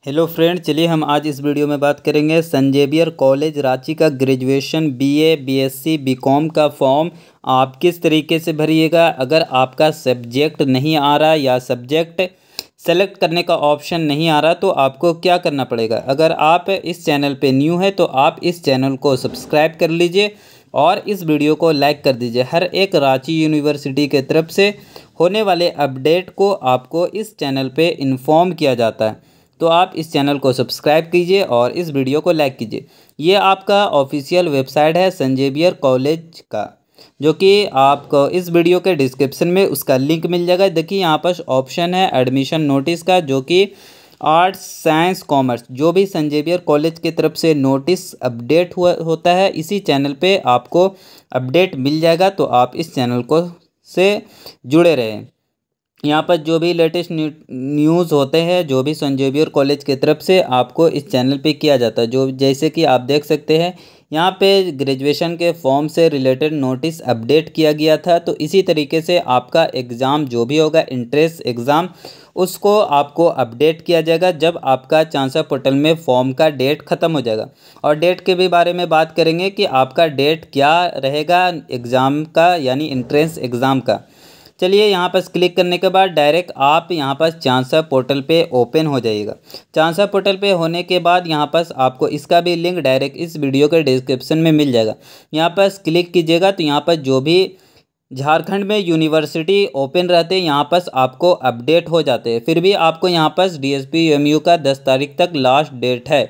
Hello friend, चलिए हम आज इस वीडियो में बात करेंगे सेंट जेवियर कॉलेज रांची का ग्रेजुएशन बीए, बीएससी, बीकॉम का फॉर्म आप किस तरीके से भरिएगा। अगर आपका सब्जेक्ट नहीं आ रहा या सब्जेक्ट सेलेक्ट करने का ऑप्शन नहीं आ रहा तो आपको क्या करना पड़ेगा। अगर आप इस चैनल पे न्यू है तो आप इस चैनल को सब्सक्राइब कर लीजिए और इस वीडियो को लाइक कर दीजिए। हर एक रांची यूनिवर्सिटी के तरफ से होने वाले अपडेट को आपको इस चैनल पे इन्फॉर्म किया जाता है, तो आप इस चैनल को सब्सक्राइब कीजिए और इस वीडियो को लाइक कीजिए। ये आपका ऑफिशियल वेबसाइट है सेंट जेवियर कॉलेज का, जो कि आपको इस वीडियो के डिस्क्रिप्शन में उसका लिंक मिल जाएगा। देखिए यहाँ पर ऑप्शन है एडमिशन नोटिस का, जो कि आर्ट्स, साइंस, कॉमर्स जो भी सेंट जेवियर कॉलेज की तरफ से नोटिस अपडेट होता है इसी चैनल पे आपको अपडेट मिल जाएगा। तो आप इस चैनल को से जुड़े रहें। यहाँ पर जो भी लेटेस्ट न्यूज़ होते हैं, जो भी सेंट जेवियर कॉलेज की तरफ से आपको इस चैनल पे किया जाता है, जो जैसे कि आप देख सकते हैं यहाँ पे ग्रेजुएशन के फॉर्म से रिलेटेड नोटिस अपडेट किया गया था। तो इसी तरीके से आपका एग्ज़ाम जो भी होगा, इंट्रेंस एग्ज़ाम, उसको आपको अपडेट किया जाएगा जब आपका चांसर पोर्टल में फॉर्म का डेट ख़त्म हो जाएगा। और डेट के भी बारे में बात करेंगे कि आपका डेट क्या रहेगा एग्ज़ाम का, यानी इंट्रेंस एग्ज़ाम का। चलिए यहाँ पर क्लिक करने के बाद डायरेक्ट आप यहाँ पर चांसर पोर्टल पे ओपन हो जाइएगा। चांसर पोर्टल पे होने के बाद यहाँ पर आपको इसका भी लिंक डायरेक्ट इस वीडियो के डिस्क्रिप्शन में मिल जाएगा। यहाँ पर क्लिक कीजिएगा तो यहाँ पर जो भी झारखंड में यूनिवर्सिटी ओपन रहते हैं यहाँ पर आपको अपडेट हो जाते हैं। फिर भी आपको यहाँ पर DSP-UMU का 10 तारीख तक लास्ट डेट है।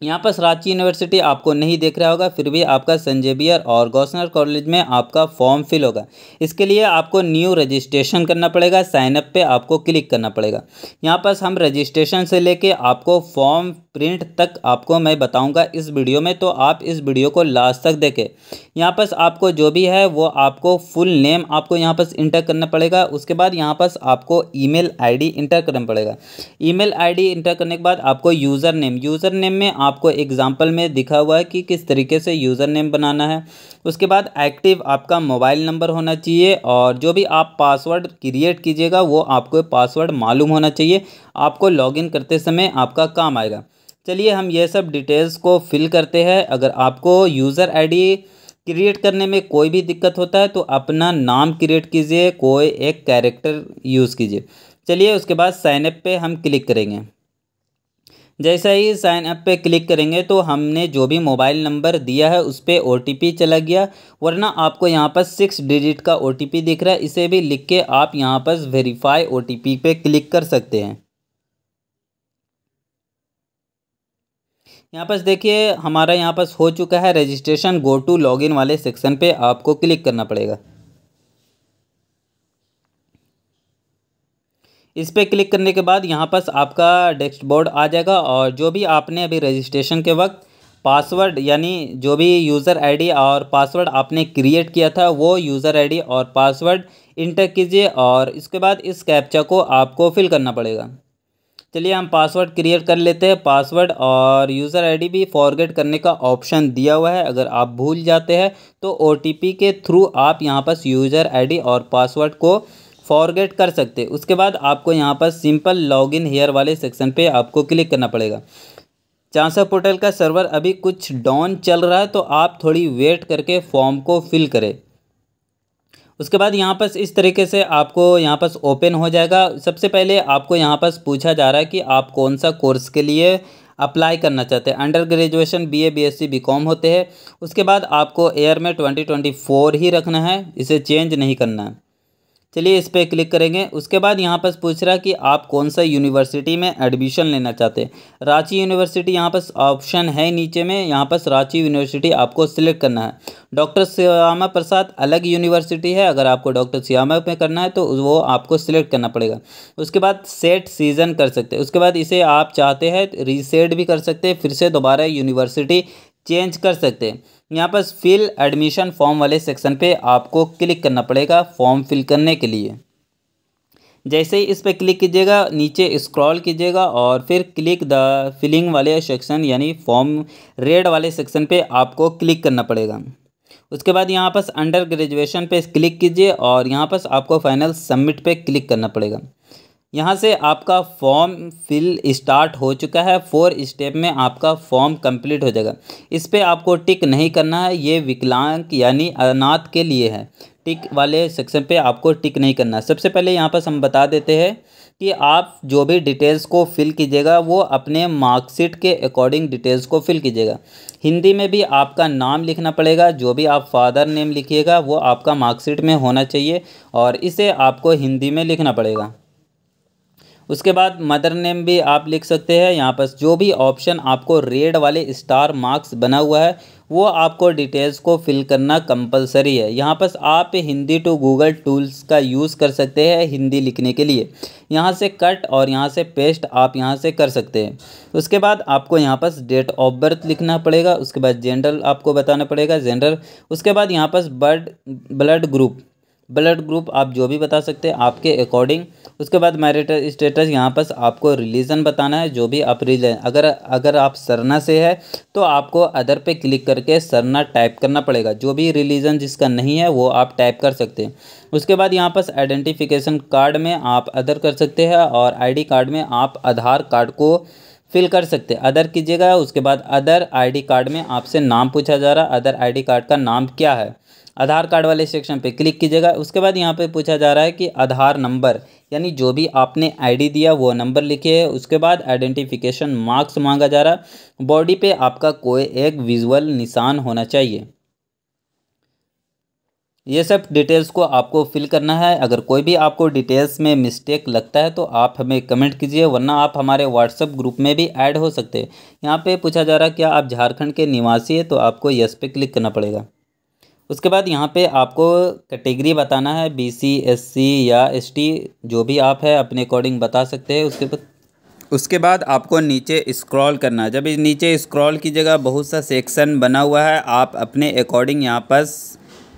यहाँ पर रांची यूनिवर्सिटी आपको नहीं देख रहा होगा, फिर भी आपका सेंट जेवियर और गवर्नर कॉलेज में आपका फॉर्म फिल होगा। इसके लिए आपको न्यू रजिस्ट्रेशन करना पड़ेगा, साइन अप पे आपको क्लिक करना पड़ेगा। यहाँ पर हम रजिस्ट्रेशन से लेके आपको फॉर्म प्रिंट तक आपको मैं बताऊंगा इस वीडियो में, तो आप इस वीडियो को लास्ट तक देखें। यहाँ पर आपको जो भी है वो आपको फुल नेम आपको यहाँ पर इंटर करना पड़ेगा। उसके बाद यहाँ पर आपको ईमेल आईडी इंटर करना पड़ेगा। ईमेल आईडी इंटर करने के बाद आपको यूज़र नेम में आपको एग्जाम्पल में दिखा हुआ है कि किस तरीके से यूज़र नेम बनाना है। उसके बाद एक्टिव आपका मोबाइल नंबर होना चाहिए और जो भी आप पासवर्ड क्रिएट कीजिएगा वो आपको पासवर्ड मालूम होना चाहिए, आपको लॉगिन करते समय आपका काम आएगा। चलिए हम ये सब डिटेल्स को फिल करते हैं। अगर आपको यूज़र आईडी क्रिएट करने में कोई भी दिक्कत होता है तो अपना नाम क्रिएट कीजिए, कोई एक कैरेक्टर यूज़ कीजिए। चलिए उसके बाद साइन अप पे हम क्लिक करेंगे। जैसा ही साइन अप पे क्लिक करेंगे तो हमने जो भी मोबाइल नंबर दिया है उस पर OTP चला गया, वरना आपको यहाँ पर 6 डिजिट का OTP दिख रहा है, इसे भी लिख के आप यहाँ पर वेरीफाई OTP पे क्लिक कर सकते हैं। यहाँ पर देखिए हमारा यहाँ पर हो चुका है रजिस्ट्रेशन। गो टू लॉगिन वाले सेक्शन पे आपको क्लिक करना पड़ेगा। इस पर क्लिक करने के बाद यहाँ पर आपका डैशबोर्ड आ जाएगा और जो भी आपने अभी रजिस्ट्रेशन के वक्त पासवर्ड, यानी जो भी यूज़र आईडी और पासवर्ड आपने क्रिएट किया था वो यूज़र आईडी और पासवर्ड इंटर कीजिए और इसके बाद इस कैप्चा को आपको फिल करना पड़ेगा। चलिए हम पासवर्ड क्रिएट कर लेते हैं। पासवर्ड और यूज़र आईडी भी फॉरगेट करने का ऑप्शन दिया हुआ है, अगर आप भूल जाते हैं तो OTP के थ्रू आप यहाँ पर यूज़र आईडी और पासवर्ड को फॉरगेट कर सकते हैं। उसके बाद आपको यहाँ पर सिंपल लॉगिन हियर वाले सेक्शन पे आपको क्लिक करना पड़ेगा। चांसर पोर्टल का सर्वर अभी कुछ डाउन चल रहा है, तो आप थोड़ी वेट करके फॉर्म को फिल करें। उसके बाद यहाँ पर इस तरीके से आपको यहाँ पर ओपन हो जाएगा। सबसे पहले आपको यहाँ पर पूछा जा रहा है कि आप कौन सा कोर्स के लिए अप्लाई करना चाहते हैं। Under graduation BA, BSc, BCom होते हैं। उसके बाद आपको ईयर में 2024 ही रखना है, इसे चेंज नहीं करना है। चलिए इस पर क्लिक करेंगे। उसके बाद यहाँ पर पूछ रहा है कि आप कौन सा यूनिवर्सिटी में एडमिशन लेना चाहते हैं। रांची यूनिवर्सिटी यहाँ पर ऑप्शन है नीचे में, यहाँ पर रांची यूनिवर्सिटी आपको सिलेक्ट करना है। डॉक्टर श्यामा प्रसाद अलग यूनिवर्सिटी है, अगर आपको डॉक्टर श्यामा में करना है तो वो आपको सिलेक्ट करना पड़ेगा। उसके बाद सेट सीजन कर सकते हैं। उसके बाद इसे आप चाहते हैं रीसेट भी कर सकते हैं, फिर से दोबारा यूनिवर्सिटी चेंज कर सकते हैं। यहाँ पर फिल एडमिशन फॉर्म वाले सेक्शन पे आपको क्लिक करना पड़ेगा फॉर्म फिल करने के लिए। जैसे ही इस पर क्लिक कीजिएगा नीचे स्क्रॉल कीजिएगा और फिर क्लिक द फिलिंग वाले सेक्शन, यानी फॉर्म रेड वाले सेक्शन पे आपको क्लिक करना पड़ेगा। उसके बाद यहाँ पर अंडर ग्रेजुएशन पे क्लिक कीजिए और यहाँ पर आपको फाइनल सबमिट पे क्लिक करना पड़ेगा। यहाँ से आपका फॉर्म फिल स्टार्ट हो चुका है। 4 स्टेप में आपका फॉर्म कंप्लीट हो जाएगा। इस पर आपको टिक नहीं करना है, ये विकलांग यानी अनाथ के लिए है। टिक वाले सेक्शन पे आपको टिक नहीं करना। सबसे पहले यहाँ पर हम बता देते हैं कि आप जो भी डिटेल्स को फिल कीजिएगा वो अपने मार्कशीट के अकॉर्डिंग डिटेल्स को फिल कीजिएगा। हिंदी में भी आपका नाम लिखना पड़ेगा, जो भी आप फादर नेम लिखिएगा वो आपका मार्कशीट में होना चाहिए और इसे आपको हिंदी में लिखना पड़ेगा। उसके बाद मदर नेम भी आप लिख सकते हैं। यहाँ पर जो भी ऑप्शन आपको रेड वाले स्टार मार्क्स बना हुआ है वो आपको डिटेल्स को फिल करना कंपलसरी है। यहाँ पर आप हिंदी टू गूगल टूल्स का यूज़ कर सकते हैं हिंदी लिखने के लिए। यहाँ से कट और यहाँ से पेस्ट आप यहाँ से कर सकते हैं। उसके बाद आपको यहाँ पर डेट ऑफ बर्थ लिखना पड़ेगा। उसके बाद जेंडर आपको बताना पड़ेगा, जेंडर। उसके बाद यहाँ पर ब्लड ग्रुप आप जो भी बता सकते हैं आपके अकॉर्डिंग। उसके बाद मैरिटल स्टेटस, यहाँ पर आपको रिलीजन बताना है, जो भी आप रिलीजन, अगर आप सरना से है तो आपको अदर पे क्लिक करके सरना टाइप करना पड़ेगा। जो भी रिलीजन जिसका नहीं है वो आप टाइप कर सकते हैं। उसके बाद यहाँ पर आइडेंटिफिकेशन कार्ड में आप अदर कर सकते हैं और आईडी कार्ड में आप आधार कार्ड को फिल कर सकते हैं, अदर कीजिएगा। उसके बाद अदर आईडी कार्ड में आपसे नाम पूछा जा रहा है, अदर आईडी कार्ड का नाम क्या है, आधार कार्ड वाले सेक्शन पे क्लिक कीजिएगा। उसके बाद यहाँ पे पूछा जा रहा है कि आधार नंबर, यानी जो भी आपने आईडी दिया वो नंबर लिखिए। उसके बाद आइडेंटिफिकेशन मार्क्स मांगा जा रहा है। बॉडी पे आपका कोई एक विजुअल निशान होना चाहिए। ये सब डिटेल्स को आपको फिल करना है। अगर कोई भी आपको डिटेल्स में मिस्टेक लगता है तो आप हमें कमेंट कीजिए, वरना आप हमारे व्हाट्सएप ग्रुप में भी ऐड हो सकते हैं। यहाँ पे पूछा जा रहा है क्या आप झारखंड के निवासी है, तो आपको यस पे क्लिक करना पड़ेगा। उसके बाद यहाँ पे आपको कैटेगरी बताना है, BC SC या ST, जो भी आप है अपने अकॉर्डिंग बता सकते हैं। उसके बाद आपको नीचे स्क्रॉल करना है। जब इस नीचे स्क्रॉल की जगह बहुत सा सेक्शन बना हुआ है, आप अपने अकॉर्डिंग यहाँ पर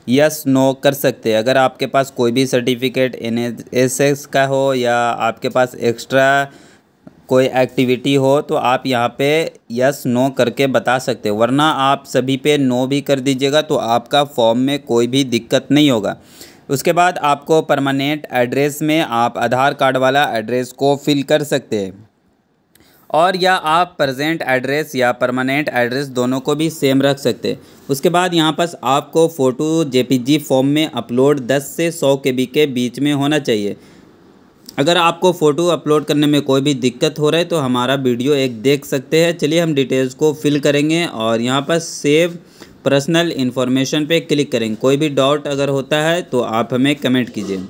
यस नो कर सकते हैं। अगर आपके पास कोई भी सर्टिफिकेट NSS का हो या आपके पास एक्स्ट्रा कोई एक्टिविटी हो तो आप यहाँ पे यस नो करके बता सकते हो, वरना आप सभी पे नो भी कर दीजिएगा तो आपका फॉर्म में कोई भी दिक्कत नहीं होगा। उसके बाद आपको परमानेंट एड्रेस में आप आधार कार्ड वाला एड्रेस को फिल कर सकते हैं, और या आप प्रेजेंट एड्रेस या परमानेंट एड्रेस दोनों को भी सेम रख सकते हैं। उसके बाद यहाँ पर आपको फ़ोटो JPG फॉर्म में अपलोड 10 से 100 KB के बीच में होना चाहिए। अगर आपको फ़ोटो अपलोड करने में कोई भी दिक्कत हो रहा है तो हमारा वीडियो एक देख सकते हैं। चलिए हम डिटेल्स को फिल करेंगे और यहाँ पर सेव पर्सनल इन्फॉर्मेशन पे क्लिक करेंगे। कोई भी डाउट अगर होता है तो आप हमें कमेंट कीजिए।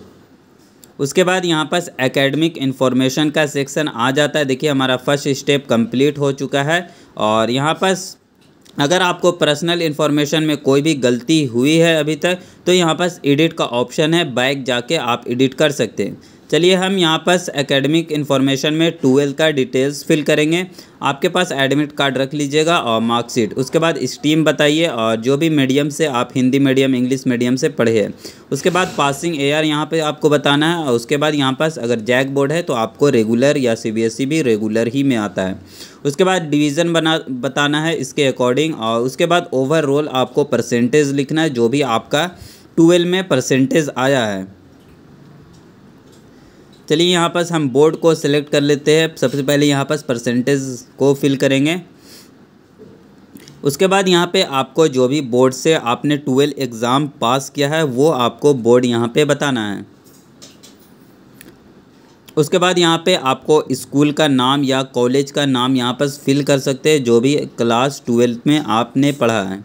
उसके बाद यहाँ पर एकेडमिक इन्फॉर्मेशन का सेक्शन आ जाता है। देखिए हमारा फर्स्ट स्टेप कंप्लीट हो चुका है और यहाँ पर अगर आपको पर्सनल इन्फॉर्मेशन में कोई भी गलती हुई है अभी तक तो यहाँ पर एडिट का ऑप्शन है, बैक जाके आप एडिट कर सकते हैं। चलिए हम यहाँ पर एकेडमिक इन्फॉर्मेशन में 12 का डिटेल्स फिल करेंगे। आपके पास एडमिट कार्ड रख लीजिएगा और मार्कशीट। उसके बाद स्ट्रीम बताइए और जो भी मीडियम से आप हिंदी मीडियम इंग्लिश मीडियम से पढ़े हैं। उसके बाद पासिंग ईयर यहाँ पे आपको बताना है और उसके बाद यहाँ पर अगर जैक बोर्ड है तो आपको रेगुलर या CBSE भी रेगुलर ही में आता है। उसके बाद डिवीज़न बताना है इसके अकॉर्डिंग, और उसके बाद ओवरऑल आपको परसेंटेज लिखना है, जो भी आपका 12 में परसेंटेज आया है। चलिए यहाँ पर हम बोर्ड को सिलेक्ट कर लेते हैं। सबसे पहले यहाँ पर परसेंटेज को फिल करेंगे। उसके बाद यहाँ पे आपको जो भी बोर्ड से आपने 12 एग्ज़ाम पास किया है वो आपको बोर्ड यहाँ पे बताना है। उसके बाद यहाँ पे आपको स्कूल का नाम या कॉलेज का नाम यहाँ पर फिल कर सकते हैं, जो भी क्लास 12 में आपने पढ़ा है।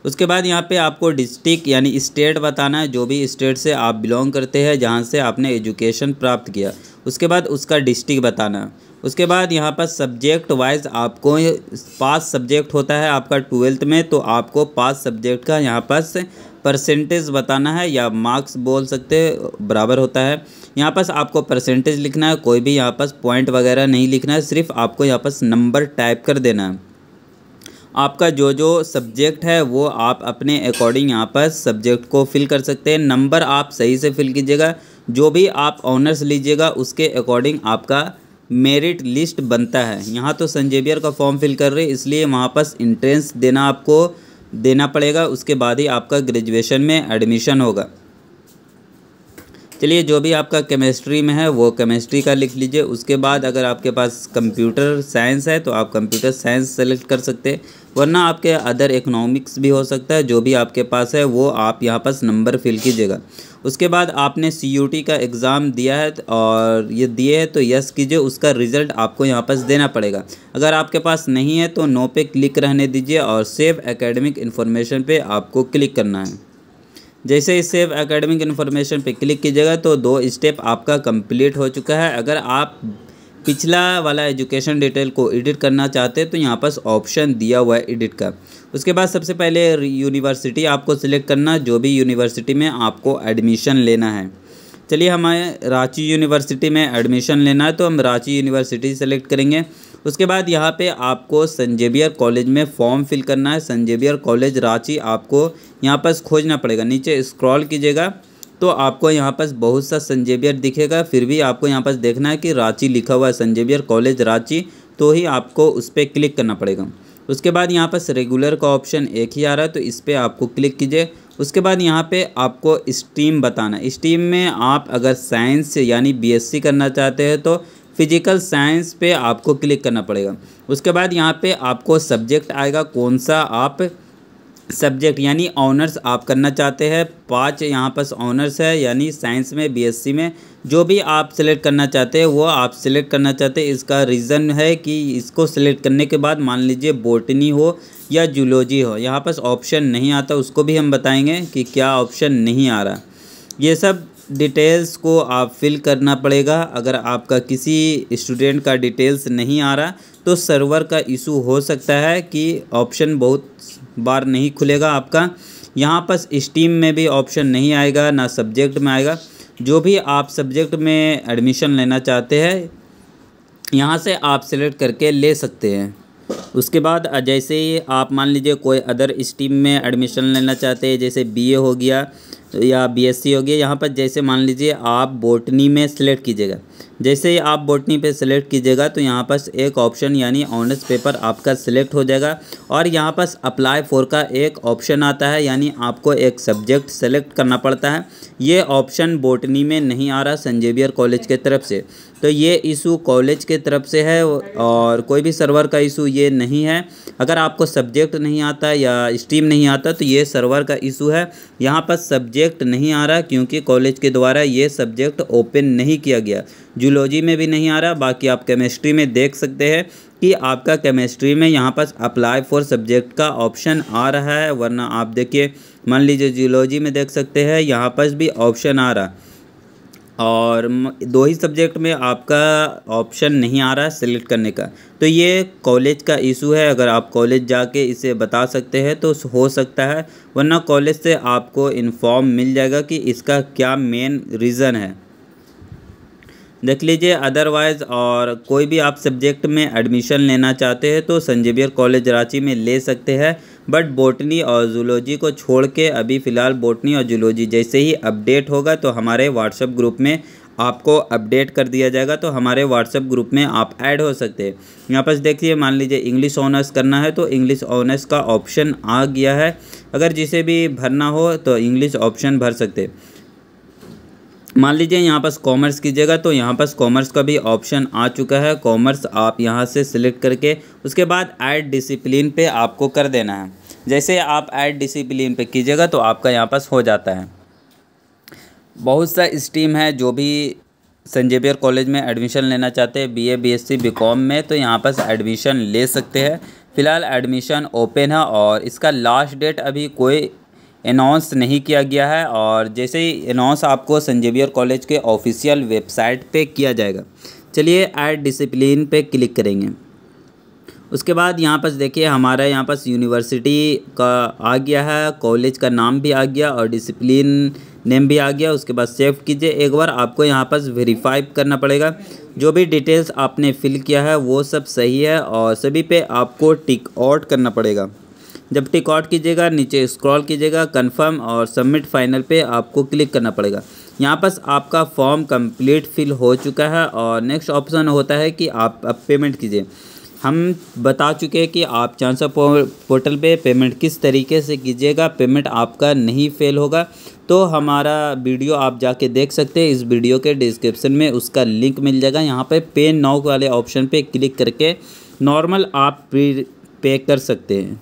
उसके बाद यहाँ पे आपको डिस्ट्रिक्ट यानी स्टेट बताना है, जो भी स्टेट से आप बिलोंग करते हैं, जहाँ से आपने एजुकेशन प्राप्त किया। उसके बाद उसका डिस्ट्रिक्ट बताना है। उसके बाद यहाँ पर सब्जेक्ट वाइज आपको 5 सब्जेक्ट होता है आपका 12th में, तो आपको 5 सब्जेक्ट का यहाँ पर परसेंटेज बताना है, या मार्क्स बोल सकते हैं, बराबर होता है। यहाँ पर आपको परसेंटेज लिखना है, कोई भी यहाँ पर पॉइंट वगैरह नहीं लिखना है, सिर्फ आपको यहाँ पर नंबर टाइप कर देना है। आपका जो सब्जेक्ट है वो आप अपने अकॉर्डिंग यहाँ पर सब्जेक्ट को फिल कर सकते हैं। नंबर आप सही से फिल कीजिएगा। जो भी आप ऑनर्स लीजिएगा उसके अकॉर्डिंग आपका मेरिट लिस्ट बनता है। यहाँ तो सेंट जेवियर का फॉर्म फिल कर रहे हैं, इसलिए वहाँ पर इंट्रेंस आपको देना पड़ेगा। उसके बाद ही आपका ग्रेजुएशन में एडमिशन होगा। चलिए, जो भी आपका केमिस्ट्री में है वो केमिस्ट्री का लिख लीजिए। उसके बाद अगर आपके पास कंप्यूटर साइंस है तो आप कंप्यूटर साइंस सेलेक्ट कर सकते हैं, वरना आपके अदर इकोनॉमिक्स भी हो सकता है। जो भी आपके पास है वो आप यहाँ पास नंबर फिल कीजिएगा। उसके बाद आपने CUT का एग्ज़ाम दिया है और ये दिए है तो यस कीजिए, उसका रिज़ल्ट आपको यहाँ पास देना पड़ेगा। अगर आपके पास नहीं है तो नो पे क्लिक रहने दीजिए और सेव एकेडमिक इन्फॉर्मेशन पे आपको क्लिक करना है। जैसे ही सेव एकेडमिक इन्फॉर्मेशन पे क्लिक कीजिएगा तो 2 स्टेप आपका कंप्लीट हो चुका है। अगर आप पिछला वाला एजुकेशन डिटेल को एडिट करना चाहते हैं तो यहाँ पास ऑप्शन दिया हुआ है एडिट का। उसके बाद सबसे पहले यूनिवर्सिटी आपको सिलेक्ट करना, जो भी यूनिवर्सिटी में आपको एडमिशन लेना है। चलिए, हमें रांची यूनिवर्सिटी में एडमिशन लेना है तो हम रांची यूनिवर्सिटी सेलेक्ट करेंगे। उसके बाद यहाँ पे आपको सेंट जेवियर कॉलेज में फॉर्म फिल करना है। सेंट जेवियर कॉलेज रांची आपको यहाँ पास खोजना पड़ेगा। नीचे स्क्रॉल कीजिएगा तो आपको यहाँ पास बहुत सा सेंट जेवियर दिखेगा, फिर भी आपको यहाँ पास देखना है कि रांची लिखा हुआ है, सेंट जेवियर कॉलेज रांची, तो ही आपको उस पर क्लिक करना पड़ेगा। उसके बाद यहाँ पास रेगुलर का ऑप्शन एक ही आ रहा है तो इस पर आपको क्लिक कीजिए। उसके बाद यहाँ पे आपको स्ट्रीम बताना है। स्ट्रीम में आप अगर साइंस यानी BSc करना चाहते हैं तो फिजिकल साइंस पे आपको क्लिक करना पड़ेगा। उसके बाद यहाँ पे आपको सब्जेक्ट आएगा, कौन सा आप सब्जेक्ट यानी ऑनर्स आप करना चाहते हैं। 5 यहाँ पास ऑनर्स है, यानी साइंस में BSc में जो भी आप सिलेक्ट करना चाहते हैं वो आप सिलेक्ट करना चाहते हैं। इसका रीज़न है कि इसको सिलेक्ट करने के बाद मान लीजिए बॉटनी हो या जूलॉजी हो, यहाँ पास ऑप्शन नहीं आता, उसको भी हम बताएंगे कि क्या ऑप्शन नहीं आ रहा। ये सब डिटेल्स को आप फिल करना पड़ेगा। अगर आपका किसी स्टूडेंट का डिटेल्स नहीं आ रहा तो सर्वर का इशू हो सकता है कि ऑप्शन बहुत बार नहीं खुलेगा आपका। यहाँ पर स्ट्रीम में भी ऑप्शन नहीं आएगा, ना सब्जेक्ट में आएगा। जो भी आप सब्जेक्ट में एडमिशन लेना चाहते हैं यहाँ से आप सिलेक्ट करके ले सकते हैं। उसके बाद जैसे ही आप मान लीजिए कोई अदर स्ट्रीम में एडमिशन लेना चाहते हैं, जैसे BA हो गया या BSc हो गया, यहाँ पर जैसे मान लीजिए आप बॉटनी में सिलेक्ट कीजिएगा। जैसे ही आप बॉटनी पे सिलेक्ट कीजिएगा तो यहाँ पास एक ऑप्शन यानी ऑनर्स पेपर आपका सिलेक्ट हो जाएगा और यहाँ पास अप्लाई फॉर का एक ऑप्शन आता है, यानी आपको एक सब्जेक्ट सेलेक्ट करना पड़ता है। ये ऑप्शन बॉटनी में नहीं आ रहा सेंट जेवियर कॉलेज के तरफ से, तो ये इशू कॉलेज के तरफ से है और कोई भी सर्वर का इशू ये नहीं है। अगर आपको सब्जेक्ट नहीं आता या स्ट्रीम नहीं आता तो ये सर्वर का इशू है। यहाँ पर सब्जेक्ट नहीं आ रहा क्योंकि कॉलेज के द्वारा ये सब्जेक्ट ओपन नहीं किया गया। जूलॉजी में भी नहीं आ रहा। बाकी आप केमिस्ट्री में देख सकते हैं कि आपका केमिस्ट्री में यहाँ पर अप्लाई फॉर सब्जेक्ट का ऑप्शन आ रहा है, वरना आप देखिए मान लीजिए जूलॉजी में देख सकते हैं यहाँ पर भी ऑप्शन आ रहा और 2 ही सब्जेक्ट में आपका ऑप्शन नहीं आ रहा है सिलेक्ट करने का। तो ये कॉलेज का इशू है। अगर आप कॉलेज जाके इसे बता सकते हैं तो हो सकता है, वरना कॉलेज से आपको इन्फॉर्म मिल जाएगा कि इसका क्या मेन रीज़न है। देख लीजिए अदरवाइज़ और कोई भी आप सब्जेक्ट में एडमिशन लेना चाहते हैं तो सेंट जेवियर कॉलेज रांची में ले सकते हैं, बट बॉटनी और जूलॉजी को छोड़ के अभी फ़िलहाल बॉटनी और जूलॉजी जैसे ही अपडेट होगा तो हमारे व्हाट्सएप ग्रुप में आपको अपडेट कर दिया जाएगा, तो हमारे व्हाट्सएप ग्रुप में आप ऐड हो सकते हैं। यहाँ पर देखिए मान लीजिए इंग्लिश ऑनर्स करना है तो इंग्लिश ऑनर्स का ऑप्शन आ गया है। अगर जिसे भी भरना हो तो इंग्लिश ऑप्शन भर सकते हैं। मान लीजिए यहाँ पास कॉमर्स कीजिएगा तो यहाँ पास कॉमर्स का भी ऑप्शन आ चुका है। कॉमर्स आप यहाँ से सिलेक्ट करके उसके बाद ऐड डिसिप्लिन पे आपको कर देना है। जैसे आप ऐड डिसिप्लिन पे कीजिएगा तो आपका यहाँ पास हो जाता है। बहुत सा स्ट्रीम है जो भी सेंट जेवियर कॉलेज में एडमिशन लेना चाहते हैं BA BSc BCom में, तो यहाँ पास एडमिशन ले सकते हैं। फ़िलहाल एडमिशन ओपन है और इसका लास्ट डेट अभी कोई अनाउंस नहीं किया गया है और जैसे ही अनाउंस आपको सेंट जेवियर कॉलेज के ऑफिशियल वेबसाइट पे किया जाएगा। चलिए ऐड डिसिप्लिन पे क्लिक करेंगे। उसके बाद यहाँ पास देखिए हमारा यहाँ पास यूनिवर्सिटी का आ गया है, कॉलेज का नाम भी आ गया और डिसिप्लिन नेम भी आ गया। उसके बाद सेव कीजिए। एक बार आपको यहाँ पास वेरीफाई करना पड़ेगा जो भी डिटेल्स आपने फिल किया है वो सब सही है और सभी पे आपको टिक आउट करना पड़ेगा। जब टिक आउट कीजिएगा नीचे स्क्रॉल कीजिएगा, कन्फर्म और सबमिट फाइनल पे आपको क्लिक करना पड़ेगा। यहाँ पास आपका फॉर्म कंप्लीट फिल हो चुका है और नेक्स्ट ऑप्शन होता है कि आप अब पेमेंट कीजिए। हम बता चुके हैं कि आप चांसर पोर्टल पे पेमेंट किस तरीके से कीजिएगा, पेमेंट आपका नहीं फेल होगा। तो हमारा वीडियो आप जाके देख सकते हैं, इस वीडियो के डिस्क्रिप्शन में उसका लिंक मिल जाएगा। यहाँ पे पे नाउ वाले ऑप्शन पे क्लिक करके नॉर्मल आप पे कर सकते हैं।